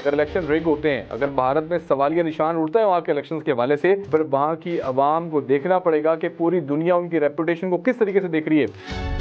अगर election rig होते हैं, अगर भारत में सवालिया निशान उठता है वहाँ के इलेक्शंस के हवाले से, फिर वहाँ की आवाम को देखना पड़ेगा कि पूरी दुनिया उनकी रेपुटेशन को किस तरीके से देख रही है।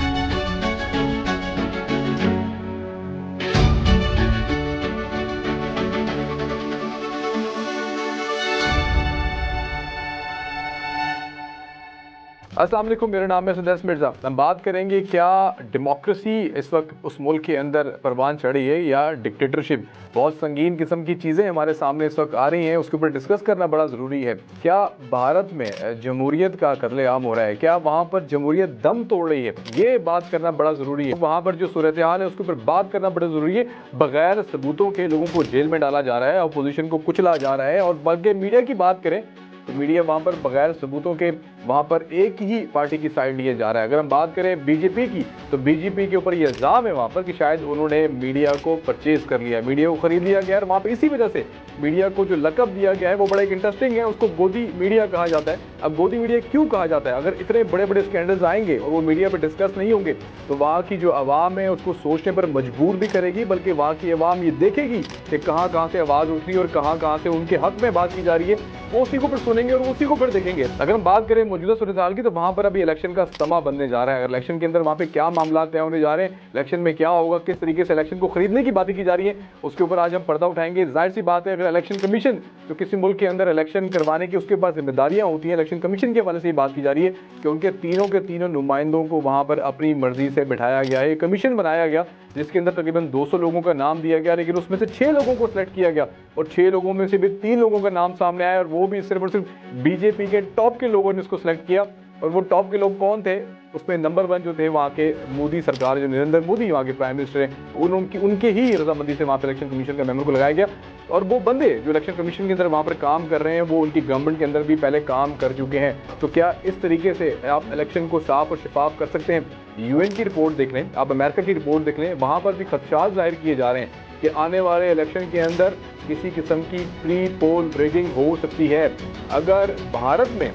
अस्सलाम वालेकुम, मेरा नाम है सुदेश मिर्ज़ा। हम बात करेंगे क्या डेमोक्रेसी इस वक्त उस मुल्क के अंदर परवान चढ़ी है या डिक्टेटरशिप। बहुत संगीन किस्म की चीज़ें हमारे सामने इस वक्त आ रही हैं, उसके ऊपर डिस्कस करना बड़ा ज़रूरी है। क्या भारत में जमहूरियत का कत्लेआम हो रहा है? क्या वहाँ पर जमहूरियत दम तोड़ रही है? ये बात करना बड़ा ज़रूरी है। वहाँ पर जो सूरत हाल है उसके ऊपर बात करना बड़ा ज़रूरी है। बगैर सबूतों के लोगों को जेल में डाला जा रहा है, अपोजिशन को कुचला जा रहा है। और बल्कि मीडिया की बात करें तो मीडिया वहाँ पर बगैर सबूतों के वहाँ पर एक ही पार्टी की साइड लिए जा रहा है। अगर हम बात करें बीजेपी की, तो बीजेपी के ऊपर ये इल्ज़ाम है वहाँ पर कि शायद उन्होंने मीडिया को परचेज कर लिया, मीडिया को खरीद लिया गया है। वहाँ पर इसी वजह से मीडिया को जो लकब दिया गया है वो बड़ा एक इंटरेस्टिंग है, उसको गोदी मीडिया कहा जाता है। अब गोदी मीडिया क्यों कहा जाता है? अगर इतने बड़े बड़े स्कैंडल्स आएंगे और वो मीडिया पर डिस्कस नहीं होंगे तो वहाँ की जो आवाम है उसको सोचने पर मजबूर भी करेगी, बल्कि वहाँ की आवाम ये देखेगी कि कहाँ कहाँ से आवाज़ उठ रही है और कहाँ कहाँ से उनके हक में बात की जा रही है। वो उसी को फिर सुनेंगे और उसी को फिर देखेंगे। अगर हम बात करें मौजूदा सूरत हाल की, तो वहाँ पर अभी इलेक्शन का समा बनने जा रहा है। अगर इलेक्शन के अंदर वहाँ पे क्या मामला तय होने जा रहे हैं, इलेक्शन में क्या होगा, किस तरीके से इलेक्शन को खरीदने की बातें की जा रही है, उसके ऊपर आज हम पर्दा उठाएंगे। जाहिर सी बात है, अगर इलेक्शन कमीशन जो किसी मुल्क के अंदर इलेक्शन करवाने की उसके पास जिम्मेदारियाँ होती हैं, इलेक्शन कमीशन के हवाले से बात की जा रही है कि उनके तीनों के तीनों नुमाइंदों को वहाँ पर अपनी मर्जी से बिठाया गया है। कमीशन बनाया गया जिसके अंदर तकरीबन 200 लोगों का नाम दिया गया, लेकिन उसमें से 6 लोगों को सिलेक्ट किया गया और 6 लोगों में से भी 3 लोगों का नाम सामने आया, और वो भी सिर्फ और सिर्फ बीजेपी के टॉप के लोगों ने इसको सिलेक्ट किया। और वो टॉप के लोग कौन थे? उसमें नंबर 1 जो थे वहाँ के मोदी सरकार, जो नरेंद्र मोदी वहाँ के प्राइम मिनिस्टर हैं, उनके ही रजामंदी से वहाँ पर इलेक्शन कमीशन का मेंबर को लगाया गया। और वो बंदे जो इलेक्शन कमीशन के अंदर वहाँ पर काम कर रहे हैं वो उनकी गवर्नमेंट के अंदर भी पहले काम कर चुके हैं। तो क्या इस तरीके से आप इलेक्शन को साफ और शफाफ कर सकते हैं? यूएन की रिपोर्ट देख लें, आप अमेरिका की रिपोर्ट देख लें, वहाँ पर भी खदशात जाहिर किए जा रहे हैं कि आने वाले इलेक्शन के अंदर किसी किस्म की प्री पोल रिगिंग हो सकती है। अगर भारत में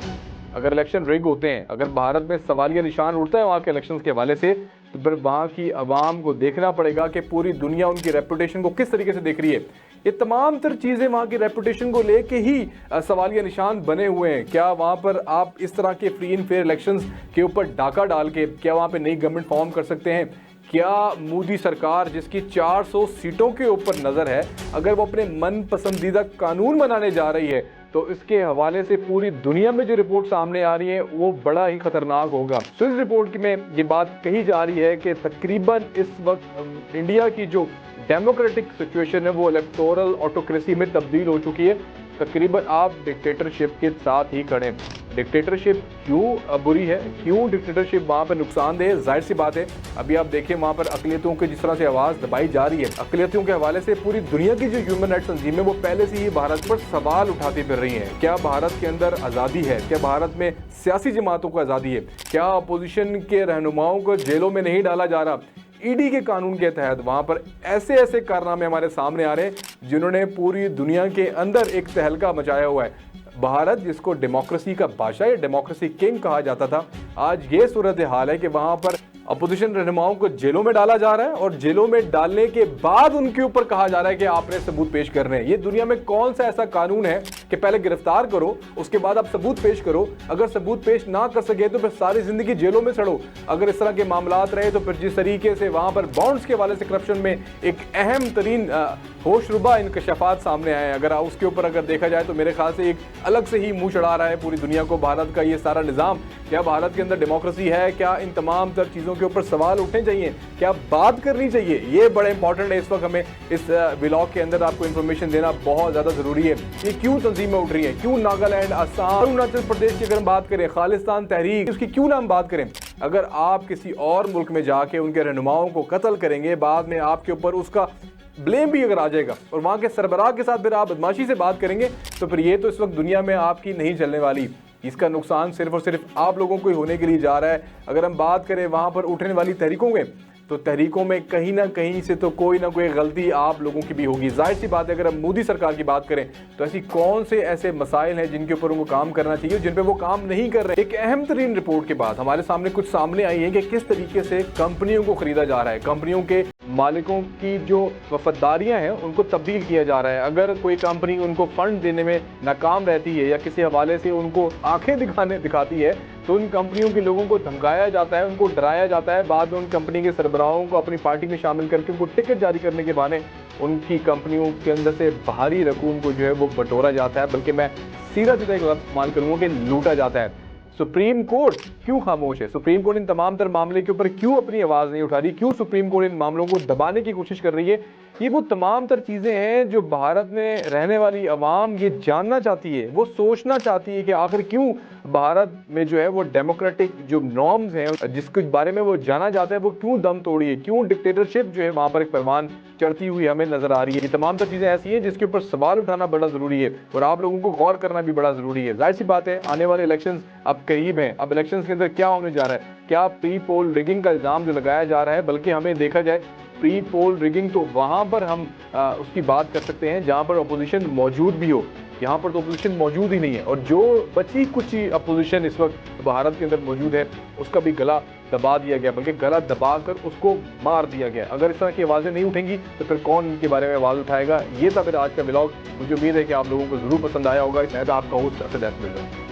अगर इलेक्शन रिग होते हैं, अगर भारत में सवालिया निशान उठता है वहाँ के इलेक्शंस के हवाले से, तो फिर वहाँ की आवाम को देखना पड़ेगा कि पूरी दुनिया उनकी रेपुटेशन को किस तरीके से देख रही है। ये तमाम तर चीज़ें वहाँ की रेपुटेशन को लेके ही सवालिया निशान बने हुए हैं। क्या वहाँ पर आप इस तरह के फ्री एंड फेयर इलेक्शंस के ऊपर डाका डाल के क्या वहाँ पे नई गवर्नमेंट फॉर्म कर सकते हैं? क्या मोदी सरकार जिसकी 400 सीटों के ऊपर नज़र है, अगर वो अपने मन पसंदीदा कानून बनाने जा रही है, तो इसके हवाले से पूरी दुनिया में जो रिपोर्ट सामने आ रही है वो बड़ा ही खतरनाक होगा। तो इस रिपोर्ट में ये बात कही जा रही है कि तकरीबन इस वक्त इंडिया की जो डेमोक्रेटिक सिचुएशन है वो इलेक्टोरल ऑटोक्रेसी में तब्दील हो चुकी है। तकरीबन आप डिक्टेटरशिप के साथ ही खड़े। डिक्टेटरशिप क्यों बुरी है, क्यों डिक्टेटरशिप वहाँ पर नुकसानदेह है? जाहिर सी बात है, अभी आप देखें वहाँ पर अक़लियतों की जिस तरह से आवाज़ दबाई जा रही है, अक़लियतों के हवाले से पूरी दुनिया की जो ह्यूमन राइट्स तंजीम है वो पहले से ही भारत पर सवाल उठाती फिर रही हैं। क्या भारत के अंदर आज़ादी है? क्या भारत में सियासी जमातों को आज़ादी है? क्या अपोजिशन के रहनुमाओं को जेलों में नहीं डाला जा रहा? ईडी के कानून के तहत वहाँ पर ऐसे ऐसे कारनामे हमारे सामने आ रहे हैं जिन्होंने पूरी दुनिया के अंदर एक तहलका मचाया हुआ है। भारत जिसको डेमोक्रेसी का बादशाह या डेमोक्रेसी किंग कहा जाता था, आज ये सूरत हाल है कि वहाँ पर अपोजिशन रहनुमाओं को जेलों में डाला जा रहा है और जेलों में डालने के बाद उनके ऊपर कहा जा रहा है कि आपने सबूत पेश करने हैं। ये दुनिया में कौन सा ऐसा कानून है कि पहले गिरफ्तार करो, उसके बाद आप सबूत पेश करो, अगर सबूत पेश ना कर सके तो फिर सारी जिंदगी जेलों में सड़ो। अगर इस तरह के मामलात रहे तो फिर जिस तरीके से वहाँ पर बॉन्ड्स के हवाले से करप्शन में एक अहम तरीन होशरुबा इंकशाफात सामने आए, अगर उसके ऊपर अगर देखा जाए तो मेरे ख्याल से एक अलग से ही मुंह चढ़ा रहा है पूरी दुनिया को भारत का ये सारा निज़ाम। क्या भारत के अंदर डेमोक्रेसी है? क्या इन तमाम तर चीज़ों के ऊपर सवाल उठने चाहिए? क्या बात करनी चाहिए? ये बड़ा इंपॉर्टेंट है। इस वक्त हमें इस व्लॉग के अंदर आपको इन्फॉर्मेशन देना बहुत ज़्यादा ज़रूरी है। ये क्यों तंजीमें उठ रही हैं? क्यों नागालैंड, असम, अरुणाचल प्रदेश की अगर हम बात करें, खालिस्तान तहरीक, उसकी क्यों ना हम बात करें? अगर आप किसी और मुल्क में जाके उनके रहनुमाओं को कत्ल करेंगे, बाद में आपके ऊपर उसका ब्लेम भी अगर आ जाएगा और वहाँ के सरबराह के साथ फिर आप बदमाशी से बात करेंगे, तो फिर ये तो इस वक्त दुनिया में आपकी नहीं चलने वाली। इसका नुकसान सिर्फ और सिर्फ आप लोगों को ही होने के लिए जा रहा है। अगर हम बात करें वहाँ पर उठने वाली तहरीकों में, तो तहरीकों में कहीं ना कहीं से तो कोई ना कोई गलती आप लोगों की भी होगी। जाहिर सी बात है, अगर हम मोदी सरकार की बात करें तो ऐसी कौन से ऐसे मसाइल हैं जिनके ऊपर उनको काम करना चाहिए, जिन पे वो काम नहीं कर रहे। एक अहम तरीन रिपोर्ट के बाद हमारे सामने कुछ सामने आई है कि किस तरीके से कंपनियों को खरीदा जा रहा है, कंपनियों के मालिकों की जो वफादारियां हैं उनको तब्दील किया जा रहा है। अगर कोई कंपनी उनको फंड देने में नाकाम रहती है या किसी हवाले से उनको आंखें दिखाती है तो उन कंपनियों के लोगों को धमकाया जाता है, उनको डराया जाता है। बाद में उन कंपनी के सरबराहों को अपनी पार्टी में शामिल करके उनको टिकट जारी करने के बहाने उनकी कंपनियों के अंदर से भारी रकूम को जो है वो बटोरा जाता है, बल्कि मैं सीधा सीधा एक लफ्ज़ इस्तेमाल करूँगा कि लूटा जाता है। सुप्रीम कोर्ट क्यों खामोश है? सुप्रीम कोर्ट इन तमाम तर मामले के ऊपर क्यों अपनी आवाज़ नहीं उठा रही? क्यों सुप्रीम कोर्ट इन मामलों को दबाने की कोशिश कर रही है? ये वो तमाम तर चीज़ें हैं जो भारत में रहने वाली आवाम ये जानना चाहती है, वो सोचना चाहती है कि आखिर क्यों भारत में जो है वो डेमोक्रेटिक जो नॉर्म्स हैं जिसके बारे में वो जाना चाहता है वो क्यों दम तोड़ी है, क्यों डिक्टेटरशिप जो है वहाँ पर एक परवान चढ़ती हुई हमें नजर आ रही है। ये तमाम तर चीज़ें ऐसी हैं जिसके ऊपर सवाल उठाना बड़ा ज़रूरी है और आप लोगों को गौर करना भी बड़ा ज़रूरी है। जाहिर सी बात है, आने वाले इलेक्शंस अब करीब हैं। अब इलेक्शंस के अंदर क्या होने जा रहा है? क्या प्री पोल रिगिंग का इल्ज़ाम जो लगाया जा रहा है, बल्कि हमें देखा जाए प्री पोल रिगिंग तो वहाँ पर हम उसकी बात कर सकते हैं जहाँ पर अपोजिशन मौजूद भी हो। यहाँ पर तो अपोजिशन मौजूद ही नहीं है और जो बची कुछ अपोजिशन इस वक्त भारत के अंदर मौजूद है उसका भी गला दबा दिया गया, बल्कि गला दबा कर उसको मार दिया गया। अगर इस तरह की आवाज़ें नहीं उठेंगी तो फिर कौन इनके बारे में आवाज़ उठाएगा? ये था फिर आज का व्लॉग। मुझे उम्मीद है कि आप लोगों को ज़रूर पसंद आया होगा। मैं तो आपका होस्ट असद मिल रहा हूँ।